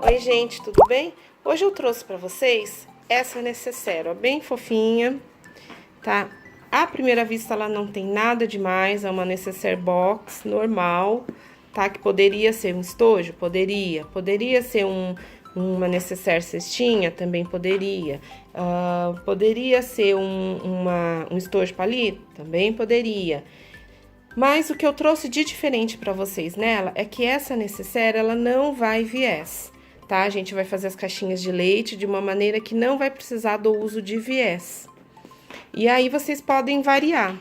Oi gente, tudo bem? Hoje eu trouxe pra vocês essa necessaire, ó, bem fofinha, tá? À primeira vista ela não tem nada demais, é uma necessaire box normal, tá? Que poderia ser um estojo? Poderia ser uma necessaire cestinha? Também poderia. Poderia ser um estojo palito? Também poderia. Mas o que eu trouxe de diferente pra vocês nela é que essa necessaire, ela não vai viés, tá? A gente vai fazer as caixinhas de leite de uma maneira que não vai precisar do uso de viés. E aí vocês podem variar,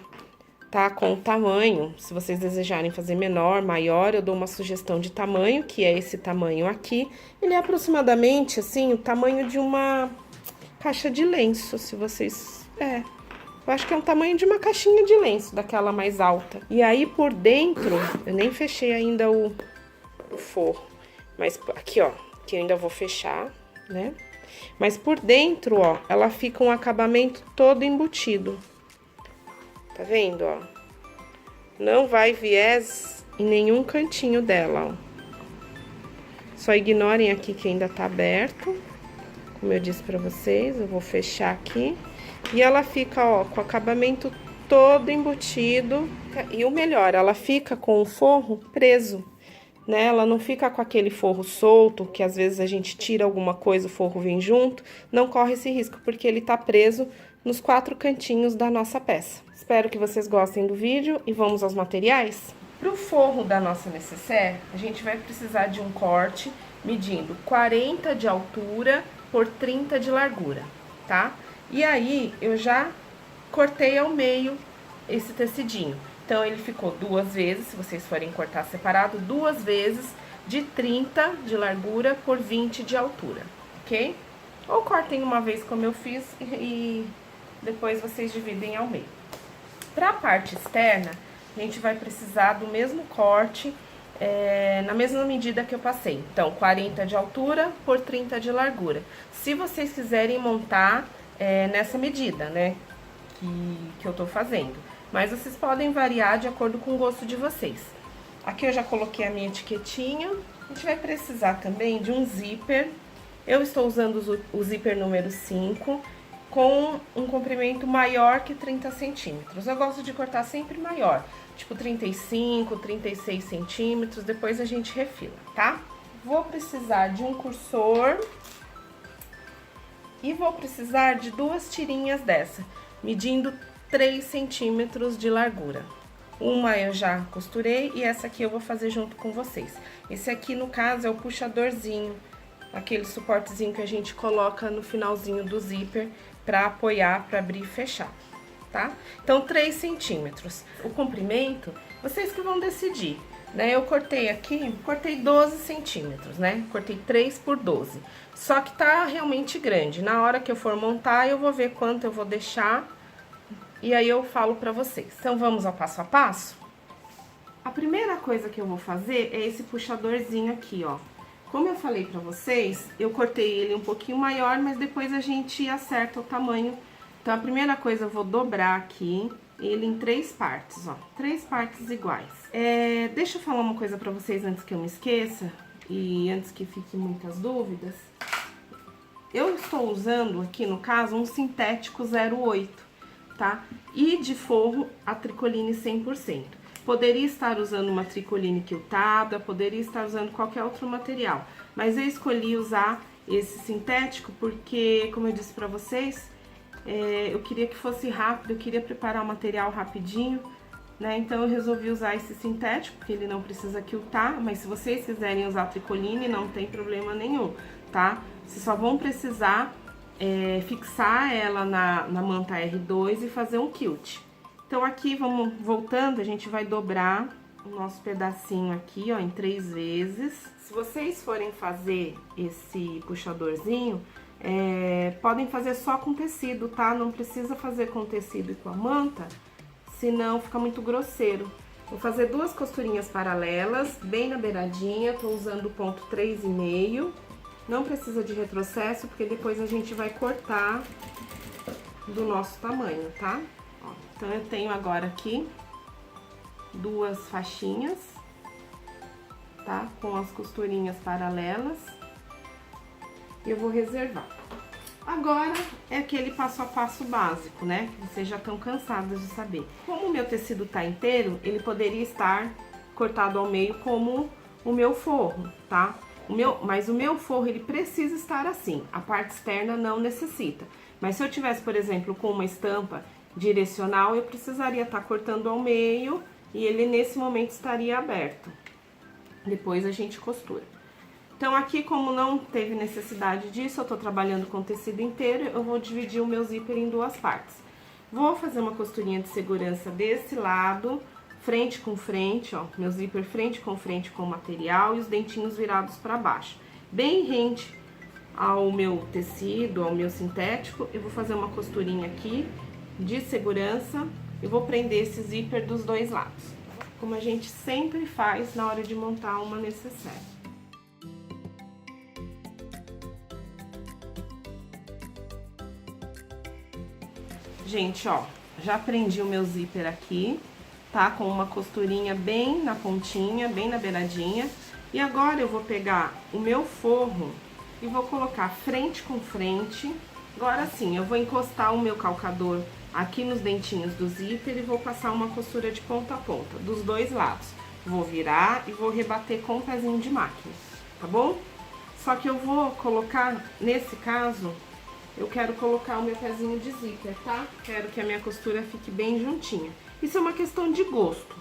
tá? Com o tamanho, se vocês desejarem fazer menor, maior, eu dou uma sugestão de tamanho, que é esse tamanho aqui. Ele é aproximadamente, assim, o tamanho de uma caixa de lenço, se vocês... Eu acho que é um tamanho de uma caixinha de lenço, daquela mais alta. E aí, por dentro, eu nem fechei ainda o forro. Mas aqui, ó, que eu ainda vou fechar, né? Mas por dentro, ó, ela fica um acabamento todo embutido. Tá vendo, ó? Não vai viés em nenhum cantinho dela, ó. Só ignorem aqui que ainda tá aberto. Como eu disse pra vocês, eu vou fechar aqui. E ela fica, ó, com o acabamento todo embutido. E o melhor, ela fica com o forro preso, né? Ela não fica com aquele forro solto, que às vezes a gente tira alguma coisa, o forro vem junto. Não corre esse risco, porque ele tá preso nos 4 cantinhos da nossa peça. Espero que vocês gostem do vídeo e vamos aos materiais? Pro forro da nossa necessaire, a gente vai precisar de um corte medindo 40 de altura por 30 de largura, tá? E aí, eu já cortei ao meio esse tecidinho. Então, ele ficou 2 vezes, se vocês forem cortar separado, 2 vezes de 30 de largura por 20 de altura, ok? Ou cortem uma vez como eu fiz e depois vocês dividem ao meio. Pra parte externa, a gente vai precisar do mesmo corte, na mesma medida que eu passei. Então, 40 de altura por 30 de largura. Se vocês quiserem montar nessa medida, né, que eu tô fazendo. Mas vocês podem variar de acordo com o gosto de vocês. Aqui eu já coloquei a minha etiquetinha. A gente vai precisar também de um zíper. Eu estou usando o zíper número 5, com um comprimento maior que 30 centímetros. Eu gosto de cortar sempre maior, tipo 35, 36 centímetros, depois a gente refila, tá? Vou precisar de um cursor e vou precisar de 2 tirinhas dessa, medindo 3 centímetros de largura. Uma eu já costurei e essa aqui eu vou fazer junto com vocês. Esse aqui, no caso, é o puxadorzinho, aquele suportezinho que a gente coloca no finalzinho do zíper pra apoiar, pra abrir e fechar, tá? Então, 3 centímetros. O comprimento, vocês que vão decidir, né? Eu cortei aqui, cortei 12 centímetros, né? Cortei 3 por 12. Só que tá realmente grande. Na hora que eu for montar, eu vou ver quanto eu vou deixar e aí eu falo pra vocês. Então, vamos ao passo a passo? A primeira coisa que eu vou fazer é esse puxadorzinho aqui, ó. Como eu falei pra vocês, eu cortei ele um pouquinho maior, mas depois a gente acerta o tamanho. Então, a primeira coisa, eu vou dobrar aqui ele em 3 partes, ó. 3 partes iguais. Deixa eu falar uma coisa pra vocês antes que eu me esqueça e antes que fiquem muitas dúvidas. Eu estou usando aqui, no caso, um sintético 08, tá? E de forro, a tricoline 100%. Poderia estar usando uma tricoline quiltada, poderia estar usando qualquer outro material. Mas eu escolhi usar esse sintético porque, como eu disse pra vocês, eu queria que fosse rápido, eu queria preparar o material rapidinho, né? Então, eu resolvi usar esse sintético, porque ele não precisa quiltar, mas se vocês quiserem usar tricoline, não tem problema nenhum, tá? Vocês só vão precisar fixar ela na manta R2 e fazer um quilt. Então, aqui, vamos voltando, a gente vai dobrar o nosso pedacinho aqui, ó, em 3 vezes. Se vocês forem fazer esse puxadorzinho, podem fazer só com tecido, tá? Não precisa fazer com tecido e com a manta, senão fica muito grosseiro. Vou fazer 2 costurinhas paralelas, bem na beiradinha, tô usando o ponto 3,5. Não precisa de retrocesso, porque depois a gente vai cortar do nosso tamanho, tá? Ó, então, eu tenho agora aqui 2 faixinhas, tá? Com as costurinhas paralelas. e eu vou reservar. Agora é aquele passo a passo básico, né? Que vocês já estão cansados de saber. Como o meu tecido tá inteiro, ele poderia estar cortado ao meio como o meu forro, tá? Mas o meu forro, ele precisa estar assim. A parte externa não necessita. Mas se eu tivesse, por exemplo, com uma estampa direcional, eu precisaria estar cortando ao meio e ele nesse momento estaria aberto. Depois a gente costura. Então aqui, como não teve necessidade disso, eu tô trabalhando com tecido inteiro, eu vou dividir o meu zíper em duas partes. Vou fazer uma costurinha de segurança desse lado, frente com frente, ó, meu zíper frente com o material e os dentinhos virados para baixo. Bem rente ao meu tecido, ao meu sintético, eu vou fazer uma costurinha aqui de segurança e vou prender esse zíper dos dois lados, como a gente sempre faz na hora de montar uma necessaire. Gente, ó, já prendi o meu zíper aqui, tá? Com uma costurinha bem na pontinha, bem na beiradinha. E agora eu vou pegar o meu forro e vou colocar frente com frente. Agora sim, eu vou encostar o meu calcador aqui nos dentinhos do zíper e vou passar uma costura de ponta a ponta, dos dois lados. Vou virar e vou rebater com o pezinho de máquina, tá bom? Só que eu vou colocar, nesse caso, eu quero colocar o meu pezinho de zíper, tá? Quero que a minha costura fique bem juntinha. Isso é uma questão de gosto.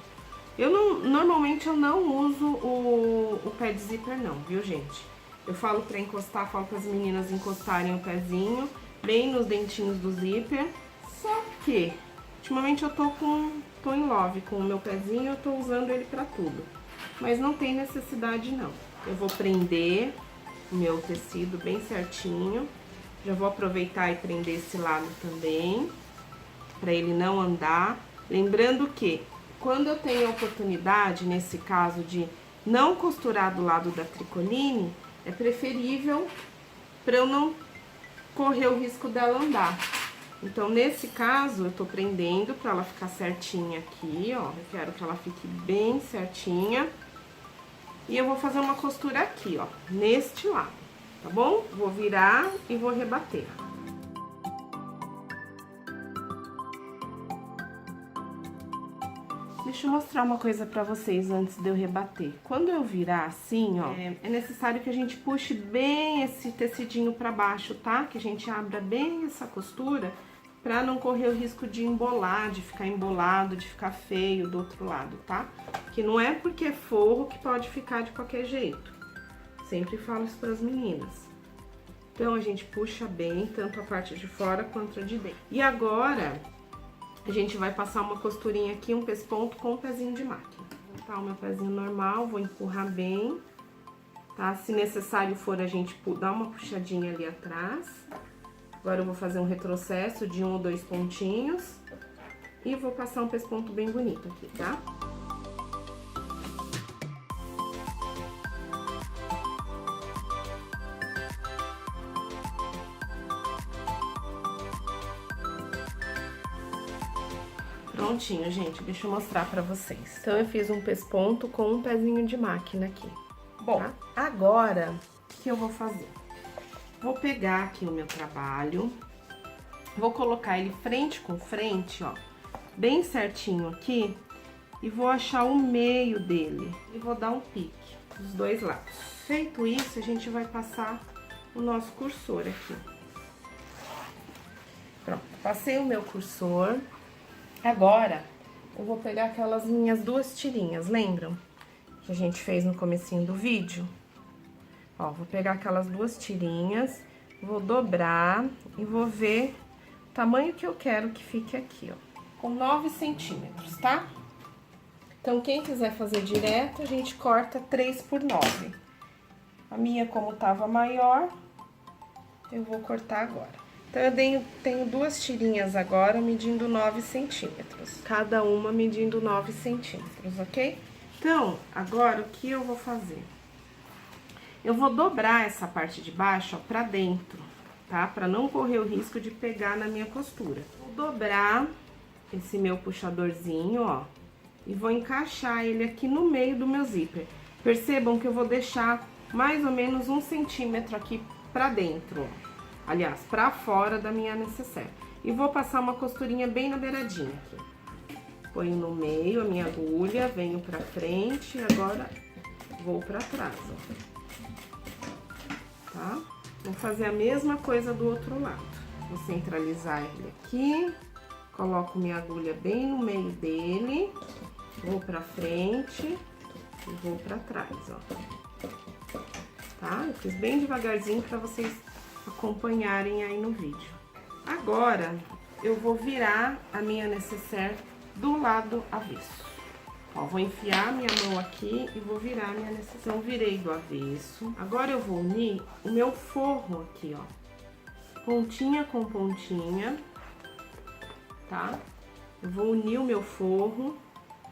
Normalmente eu não uso o pé de zíper não, viu, gente? Eu falo pra encostar, falo para as meninas encostarem o pezinho bem nos dentinhos do zíper. Só que, ultimamente eu tô em love com o meu pezinho, eu tô usando ele pra tudo. Mas não tem necessidade não. Eu vou prender o meu tecido bem certinho. Já vou aproveitar e prender esse lado também, para ele não andar. Lembrando que, quando eu tenho a oportunidade, nesse caso, de não costurar do lado da tricoline, é preferível para eu não correr o risco dela andar. Então, nesse caso, eu tô prendendo para ela ficar certinha aqui, ó. Eu quero que ela fique bem certinha. E eu vou fazer uma costura aqui, ó, neste lado. Tá bom? Vou virar e vou rebater. Deixa eu mostrar uma coisa pra vocês antes de eu rebater. Quando eu virar assim, ó, é necessário que a gente puxe bem esse tecidinho pra baixo, tá? Que a gente abra bem essa costura pra não correr o risco de embolar, de ficar embolado, de ficar feio do outro lado, tá? Que não é porque é forro que pode ficar de qualquer jeito. Sempre falo isso para as meninas. Então, a gente puxa bem, tanto a parte de fora quanto a de dentro. E agora, a gente vai passar uma costurinha aqui, um pesponto com um pezinho de máquina. Vou botar o meu pezinho normal, vou empurrar bem, tá? Se necessário for, a gente dá uma puxadinha ali atrás. Agora, eu vou fazer um retrocesso de 1 ou 2 pontinhos. E vou passar um pesponto bem bonito aqui, tá? Prontinho, gente, deixa eu mostrar pra vocês. Então, eu fiz um pesponto com um pezinho de máquina aqui. Bom, tá? Agora, o que eu vou fazer? Vou pegar aqui o meu trabalho, vou colocar ele frente com frente, ó, bem certinho aqui, e vou achar o meio dele. E vou dar um pique dos dois lados. Feito isso, a gente vai passar o nosso cursor aqui. Pronto, passei o meu cursor. Agora, eu vou pegar aquelas minhas duas tirinhas, lembram? Que a gente fez no comecinho do vídeo. Ó, vou pegar aquelas duas tirinhas, vou dobrar e vou ver o tamanho que eu quero que fique aqui, ó. Com 9 centímetros, tá? Então, quem quiser fazer direto, a gente corta 3 por 9. A minha, como tava maior, eu vou cortar agora. Então, eu tenho duas tirinhas agora, medindo 9 centímetros. Cada uma medindo 9 centímetros, ok? Então, agora, o que eu vou fazer? Eu vou dobrar essa parte de baixo, ó, pra dentro, tá? Pra não correr o risco de pegar na minha costura. Vou dobrar esse meu puxadorzinho, ó, e vou encaixar ele aqui no meio do meu zíper. Percebam que eu vou deixar mais ou menos 1 centímetro aqui pra dentro, ó. Aliás, pra fora da minha necessaire. E vou passar uma costurinha bem na beiradinha aqui. Ponho no meio a minha agulha, venho pra frente e agora vou pra trás, ó. Tá? Vou fazer a mesma coisa do outro lado. Vou centralizar ele aqui, coloco minha agulha bem no meio dele, vou pra frente e vou pra trás, ó. Tá? Eu fiz bem devagarzinho pra vocês acompanharem aí no vídeo. Agora, eu vou virar a minha necessaire do lado avesso. Ó, vou enfiar minha mão aqui e vou virar a minha necessaire. Então, virei do avesso. Agora, eu vou unir o meu forro aqui, ó. Pontinha com pontinha, tá? Eu vou unir o meu forro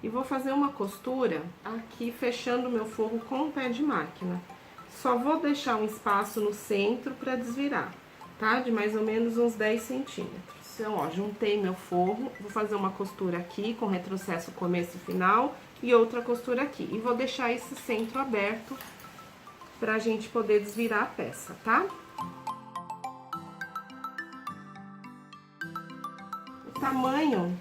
e vou fazer uma costura aqui, fechando o meu forro com o pé de máquina. Só vou deixar um espaço no centro pra desvirar, tá? De mais ou menos uns 10 centímetros. Então, ó, juntei meu forro, vou fazer uma costura aqui com retrocesso começo e final e outra costura aqui. E vou deixar esse centro aberto pra gente poder desvirar a peça, tá? O tamanho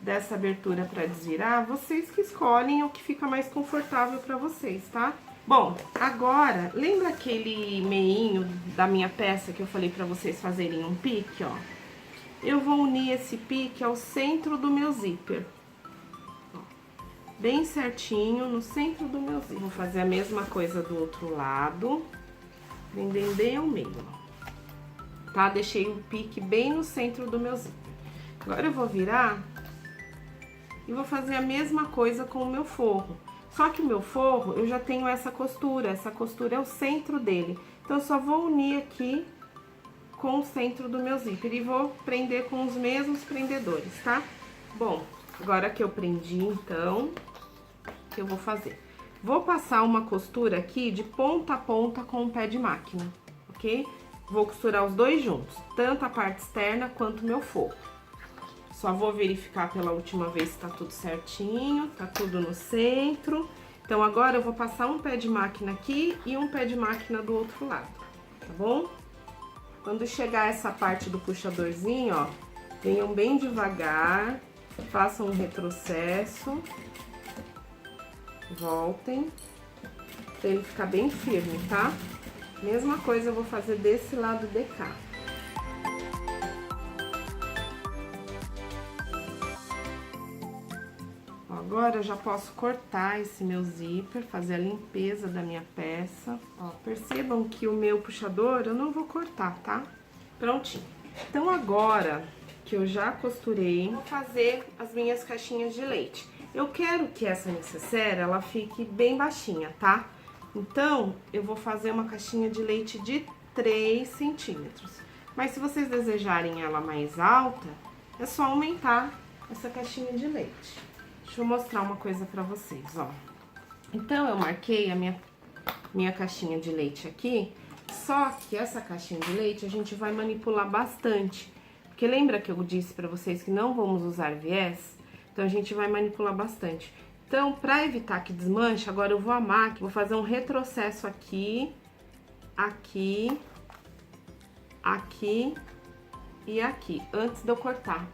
dessa abertura pra desvirar, vocês que escolhem o que fica mais confortável pra vocês, tá? Bom, agora, lembra aquele meinho da minha peça que eu falei pra vocês fazerem um pique, ó? Eu vou unir esse pique ao centro do meu zíper. Ó, bem certinho no centro do meu zíper. Vou fazer a mesma coisa do outro lado, prendendo bem ao meio, ó. Tá? Deixei o pique bem no centro do meu zíper. Agora eu vou virar e vou fazer a mesma coisa com o meu forro. Só que o meu forro, eu já tenho essa costura é o centro dele. Então, eu só vou unir aqui com o centro do meu zíper e vou prender com os mesmos prendedores, tá? Bom, agora que eu prendi, então, o que eu vou fazer? Vou passar uma costura aqui de ponta a ponta com o pé de máquina, ok? Vou costurar os dois juntos, tanto a parte externa quanto o meu forro. Só vou verificar pela última vez se tá tudo certinho, tá tudo no centro. Então, agora eu vou passar um pé de máquina aqui e um pé de máquina do outro lado, tá bom? Quando chegar essa parte do puxadorzinho, ó, venham bem devagar, façam um retrocesso, voltem, pra ele ficar bem firme, tá? Mesma coisa eu vou fazer desse lado de cá. Agora eu já posso cortar esse meu zíper, fazer a limpeza da minha peça. Ó, percebam que o meu puxador eu não vou cortar, tá? Prontinho. Então agora que eu já costurei, vou fazer as minhas caixinhas de leite. Eu quero que essa necessaire, ela fique bem baixinha, tá? Então, eu vou fazer uma caixinha de leite de 3 centímetros. Mas se vocês desejarem ela mais alta, é só aumentar essa caixinha de leite. Deixa eu mostrar uma coisa pra vocês, ó. Então, eu marquei a minha caixinha de leite aqui, só que essa caixinha de leite a gente vai manipular bastante. Porque lembra que eu disse pra vocês que não vamos usar viés? Então, a gente vai manipular bastante. Então, pra evitar que desmanche, agora eu vou à máquina, vou fazer um retrocesso aqui, aqui, aqui e aqui, antes de eu cortar.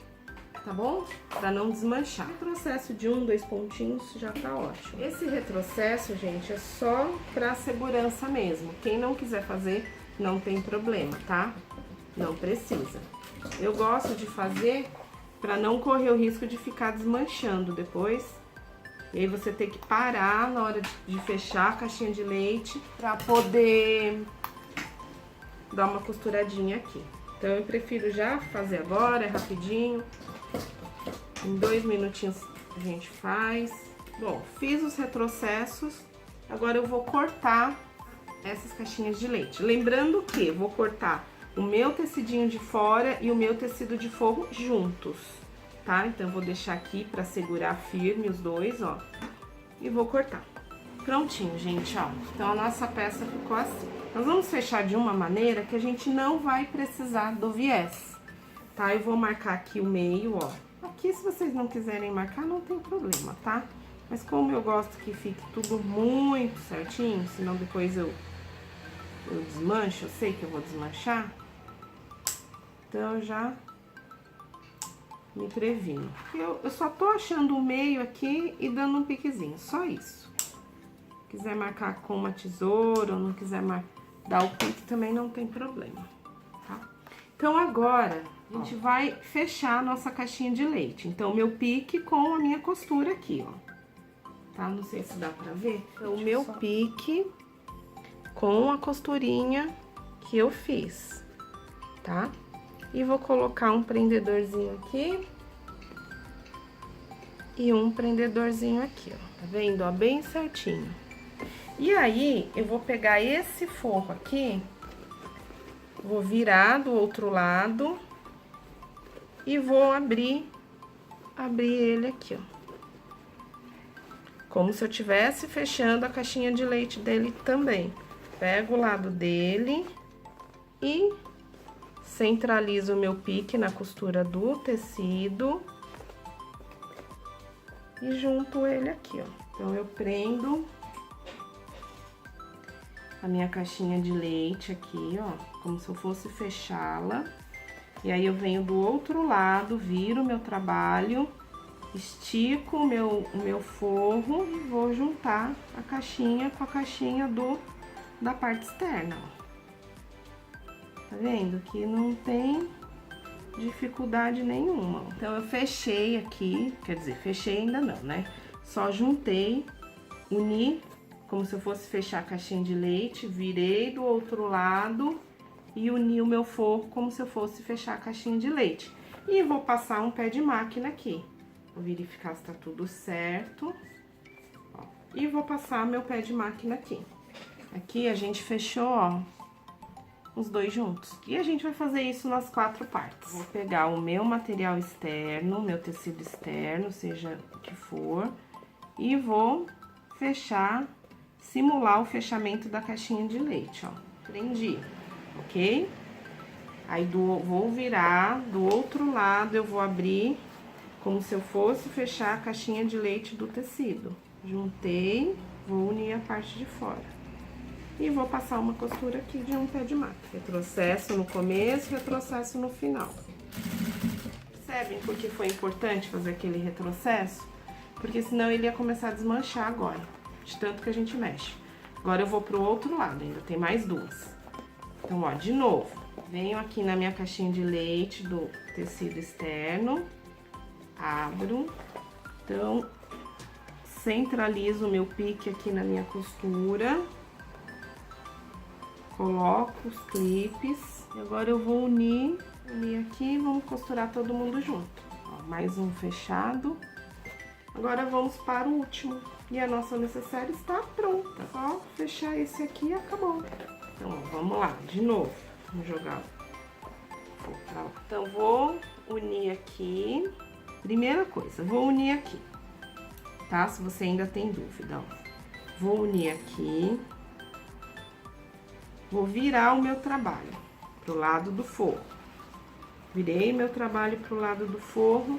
Tá bom? Pra não desmanchar. O processo de 1, 2 pontinhos já tá ótimo. Esse retrocesso, gente, é só pra segurança mesmo. Quem não quiser fazer, não tem problema, tá? Não precisa. Eu gosto de fazer pra não correr o risco de ficar desmanchando depois. E aí você tem que parar na hora de fechar a caixinha de leite pra poder dar uma costuradinha aqui. Então, eu prefiro já fazer agora, é rapidinho. Em 2 minutinhos a gente faz. Bom, fiz os retrocessos. Agora eu vou cortar essas caixinhas de leite. Lembrando que eu vou cortar o meu tecidinho de fora e o meu tecido de forro juntos, tá? Então, eu vou deixar aqui pra segurar firme os dois, ó. E vou cortar. Prontinho, gente, ó. Então, a nossa peça ficou assim. Nós vamos fechar de uma maneira que a gente não vai precisar do viés, tá? Eu vou marcar aqui o meio, ó. Aqui, se vocês não quiserem marcar, não tem problema, tá? Mas como eu gosto que fique tudo muito certinho, senão depois eu eu desmancho, eu sei que eu vou desmanchar, então eu já me previno. Eu só tô achando o meio aqui e dando um piquezinho, só isso. Se quiser marcar com uma tesoura ou não quiser dar o pique, também não tem problema, tá? Então, agora, a gente vai fechar a nossa caixinha de leite. Então, meu pique com a minha costura aqui, ó. Tá? Não sei se dá pra ver. Então, o meu pique com a costurinha que eu fiz, tá? E vou colocar um prendedorzinho aqui e um prendedorzinho aqui, ó. Tá vendo? Ó, bem certinho. E aí, eu vou pegar esse forro aqui, vou virar do outro lado e vou abrir ele aqui, ó. Como se eu estivesse fechando a caixinha de leite dele também. Pego o lado dele e centralizo o meu pique na costura do tecido e junto ele aqui, ó. Então, eu prendo a minha caixinha de leite aqui, ó, como se eu fosse fechá-la. E aí, eu venho do outro lado, viro o meu trabalho, estico o meu forro e vou juntar a caixinha com a caixinha da parte externa, ó. Tá vendo? Que não tem dificuldade nenhuma. Então, eu fechei aqui, quer dizer, fechei ainda não, né? Só juntei, uni, como se eu fosse fechar a caixinha de leite, virei do outro lado e uni o meu forro como se eu fosse fechar a caixinha de leite. E vou passar um pé de máquina aqui. Vou verificar se tá tudo certo. Ó, e vou passar meu pé de máquina aqui. Aqui a gente fechou, ó, os dois juntos. E a gente vai fazer isso nas 4 partes. Vou pegar o meu material externo, meu tecido externo, seja o que for, e vou fechar, simular o fechamento da caixinha de leite, ó. Prendi, ok? Aí, vou virar, do outro lado eu vou abrir como se eu fosse fechar a caixinha de leite do tecido. Juntei, vou unir a parte de fora. E vou passar uma costura aqui de um pé de máquina. Retrocesso no começo, retrocesso no final. Percebem por que foi importante fazer aquele retrocesso? Porque senão ele ia começar a desmanchar agora, de tanto que a gente mexe. Agora eu vou pro outro lado, ainda tem mais 2. Então, ó, de novo, venho aqui na minha caixinha de leite do tecido externo, abro, então, centralizo o meu pique aqui na minha costura, coloco os clipes, e agora eu vou unir aqui e vamos costurar todo mundo junto. Ó, mais um fechado. Agora vamos para o último, e a nossa necessaire está pronta. Só fechar esse aqui e acabou. Então, ó, vamos lá, de novo, vamos jogar. Então, vou unir aqui. Primeira coisa, vou unir aqui, tá? Se você ainda tem dúvida, ó. Vou unir aqui. Vou virar o meu trabalho pro lado do forro. Virei meu trabalho pro lado do forro.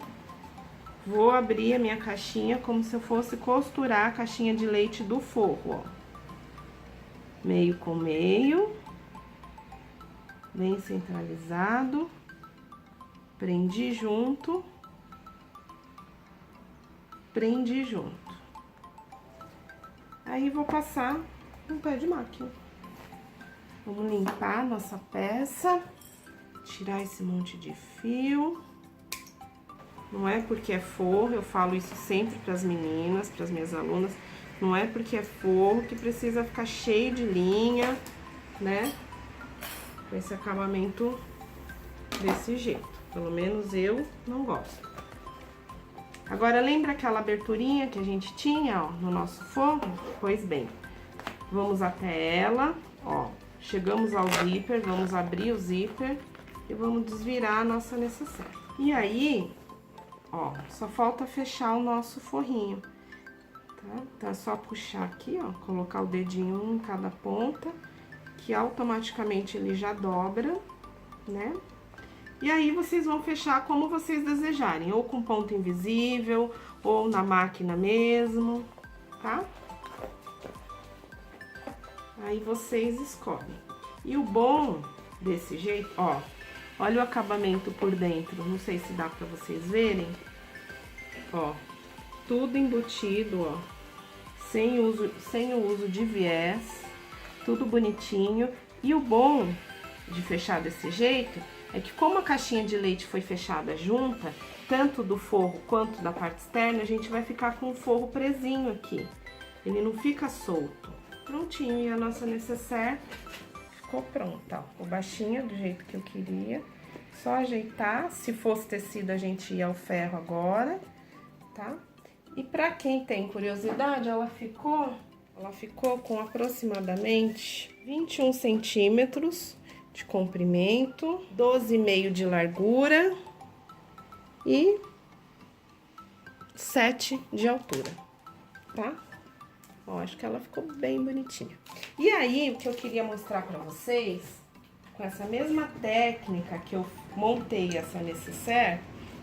Vou abrir a minha caixinha como se eu fosse costurar a caixinha de leite do forro, ó. Meio com meio. Bem centralizado. Prendi junto. Prendi junto. Aí, vou passar um pé de máquina. Vamos limpar a nossa peça. Tirar esse monte de fio. Não é porque é forro, eu falo isso sempre para as meninas, para as minhas alunas. Não é porque é forro que precisa ficar cheio de linha, né? Com esse acabamento desse jeito. Pelo menos eu não gosto. Agora, lembra aquela aberturinha que a gente tinha, ó, no nosso forro? Pois bem, vamos até ela, ó. Chegamos ao zíper, vamos abrir o zíper e vamos desvirar a nossa necessaire. E aí, ó, só falta fechar o nosso forrinho, tá? Então, é só puxar aqui, ó, colocar o dedinho em cada ponta, que automaticamente ele já dobra, né? E aí, vocês vão fechar como vocês desejarem, ou com ponto invisível, ou na máquina mesmo, tá? Aí, vocês escolhem. E o bom desse jeito, ó, olha o acabamento por dentro, não sei se dá pra vocês verem, ó, tudo embutido, ó, sem o uso de viés, tudo bonitinho. E o bom de fechar desse jeito é que como a caixinha de leite foi fechada junta, tanto do forro quanto da parte externa, a gente vai ficar com o forro presinho aqui. Ele não fica solto. Prontinho, e a nossa necessaire ficou pronta, ó. Ficou baixinha do jeito que eu queria. Só ajeitar, se fosse tecido a gente ia ao ferro agora, tá? E pra quem tem curiosidade, ela ficou com aproximadamente 21 centímetros de comprimento, 12,5 de largura e 7 de altura, tá? Ó, acho que ela ficou bem bonitinha. E aí, o que eu queria mostrar pra vocês, com essa mesma técnica que eu montei essa necessaire,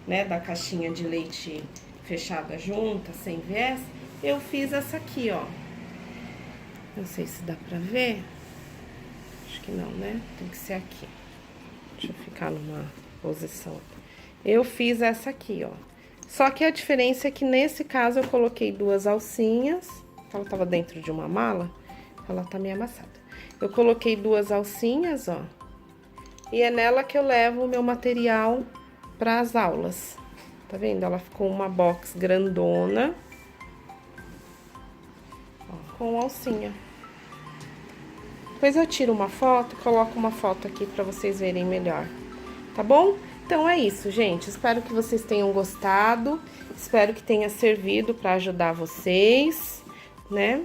né, da caixinha de leite fechada junta, sem viés, eu fiz essa aqui, ó. Não sei se dá pra ver. Acho que não, né? Tem que ser aqui. Deixa eu ficar numa posição. Eu fiz essa aqui, ó. Só que a diferença é que nesse caso eu coloquei 2 alcinhas. Ela tava dentro de uma mala, ela tá meio amassada. Eu coloquei 2 alcinhas, ó. E é nela que eu levo o meu material para as aulas. Tá vendo? Ela ficou uma box grandona. Ó, com alcinha. Depois eu tiro uma foto e coloco uma foto aqui pra vocês verem melhor. Tá bom? Então é isso, gente. Espero que vocês tenham gostado. Espero que tenha servido pra ajudar vocês, né?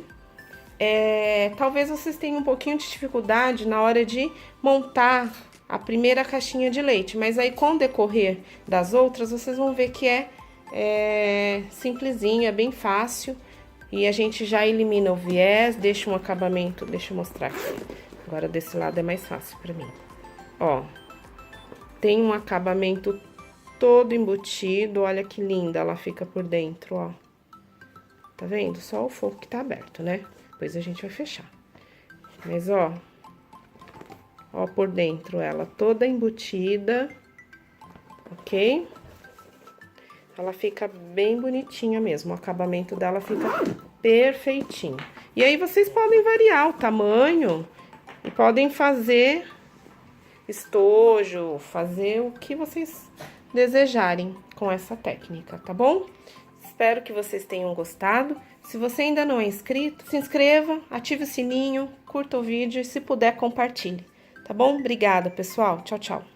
Talvez vocês tenham um pouquinho de dificuldade na hora de montar a primeira caixinha de leite, mas aí com o decorrer das outras, vocês vão ver que é simplesinho, é bem fácil. E a gente já elimina o viés, deixa um acabamento, deixa eu mostrar aqui. Agora desse lado é mais fácil pra mim. Ó, tem um acabamento todo embutido, olha que linda ela fica por dentro, ó. Tá vendo? Só o forro que tá aberto, né? Depois a gente vai fechar. Mas, ó por dentro ela toda embutida, ok? Ela fica bem bonitinha mesmo, o acabamento dela fica perfeitinho. E aí vocês podem variar o tamanho e podem fazer estojo, fazer o que vocês desejarem com essa técnica, tá bom? Espero que vocês tenham gostado. Se você ainda não é inscrito, se inscreva, ative o sininho, curta o vídeo e se puder compartilhe. Tá bom? Obrigada, pessoal. Tchau, tchau.